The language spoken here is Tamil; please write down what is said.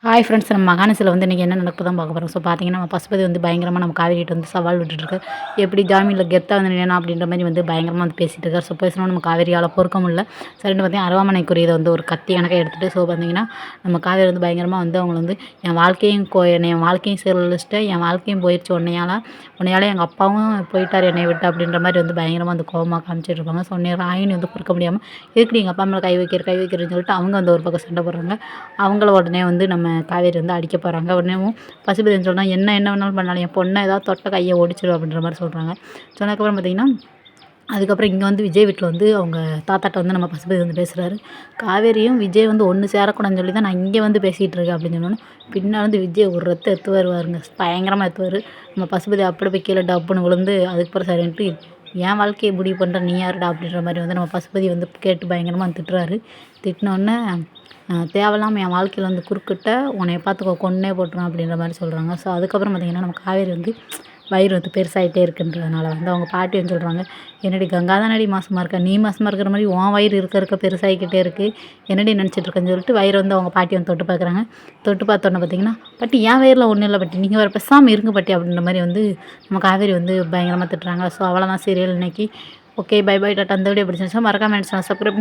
ஹாய் ஃப்ரெண்ட்ஸ், நம்ம மகாநசில வந்து இன்றைக்கி என்ன நடக்குது தான் பார்க்க போகிறோம். ஸோ பார்த்தீங்கன்னா, நம்ம பசுபதி வந்து பயங்கரமாக நம்ம காவேரிகிட்ட வந்து சவால் விட்டுட்டுருக்கு. எப்படி ஜாமீனில் கெத்தா வந்து நின்னா அப்படின்ற மாதிரி வந்து பயங்கரமாக வந்து பேசிகிட்டு இருக்காரு. ஸோ பேசினா நம்ம காவேரியால் பொறுக்க முடியல. சரின்னு பார்த்தீங்கன்னா, அருவாமனைக்குரியதை வந்து ஒரு கத்தி கணக்காக எடுத்துகிட்டு ஸோ பார்த்தீங்கன்னா, நம்ம காவேரி வந்து பயங்கரமாக வந்து அவங்கள வந்து என் வாழ்க்கையும் என் வாழ்க்கையும் சீரழிச்சிட்டேன், என் வாழ்க்கையும் போயிடுச்சு உன்னையால எங்கள் அப்பாவும் போயிட்டார் என்னை விட்டு அப்படின்ற மாதிரி வந்து பயங்கரமாக வந்து கோவமாக காமிச்சிட்டு இருப்பாங்க. ஸோ ராகினி வந்து பொறுக்க முடியாமல் எதுக்கு எங்கள் அப்பா மேலே கை வைக்கிறேன்னு சொல்லிட்டு அவங்க வந்து ஒரு பக்கம் சண்டை போடுறாங்க. அவங்கள உடனே வந்து நம்ம காவேரி வந்து அடிக்க போகிறாங்க. உடனேவும் பசுபதி சொன்னால் என்ன வேணாலும் பண்ணாலும் என் பொண்ணை ஏதாவது தொட்ட கையை ஒடிச்சிடும் அப்படின்ற மாதிரி சொல்கிறாங்க. சொன்னதுக்கப்புறம் பார்த்திங்கன்னா, அதுக்கப்புறம் இங்கே வந்து விஜய் வீட்டில் வந்து அவங்க தாத்தாட்ட வந்து நம்ம பசுபதி வந்து பேசுகிறாரு. காவேரியும் விஜய் வந்து ஒன்று சேரக்கூடாதுன்னு சொல்லி தான் நான் இங்கே வந்து பேசிகிட்டு இருக்கேன் அப்படின்னு சொன்னோன்னே, பின்னால் வந்து விஜய் ஒரு ரத்தம் எத்து வருவாருங்க, பயங்கரமாக எத்துவார். நம்ம பசுபதி அப்படி போய் கீழே டப்புன்னு விழுந்து அதுக்கப்புறம் சரின்ட்டு என் வாழ்க்கையை முடிவு பண்ணுற நீ யாருடா அப்படின்ற மாதிரி வந்து நம்ம பசுபதி வந்து கேட்டு பயங்கரமாக திட்டுறாரு. திட்டினோடனே தேவையில்லாமல் என் வாழ்க்கையில் வந்து குறுக்கிட்ட உன்னைய பார்த்துக்கோ கொன்னே போட்டுருவேன் அப்படின்ற மாதிரி சொல்கிறாங்க. ஸோ அதுக்கப்புறம் பார்த்திங்கன்னா, நம்ம காவேரி வந்து வயிறு வந்து பெருசாகிட்டே இருக்குன்றதுனால வந்து அவங்க பாட்டி வந்து சொல்கிறாங்க, என்னடி கங்கா தானடி மாசமாக இருக்கா, நீ மாசமாக இருக்கிற மாதிரி உன் வயிறு இருக்க பெருசாகிக்கிட்டே இருக்குது, என்னடி நினச்சிட்டு இருக்கேன்னு சொல்லிட்டு வயிறு வந்து அவங்க பாட்டி வந்து தொட்டு பார்க்குறாங்க. தொட்டு பார்த்தோன்னே பார்த்திங்கன்னா, பாட்டி என் வயிறில் ஒன்றும் இல்லை பாட்டி, நீங்கள் வேறு பேசாமல் இருங்க பாட்டி அப்படின்ற மாதிரி வந்து நம்ம காவேரி வந்து பயங்கரமாக திட்டுறாங்க. ஸோ அவ்வளோதான் சீரியல் இன்னைக்கு. Okay, bye bye tata. அந்த வீடியோ பிடிச்சிருந்துச்சா மறக்காம சப்ஸ்கிரைப்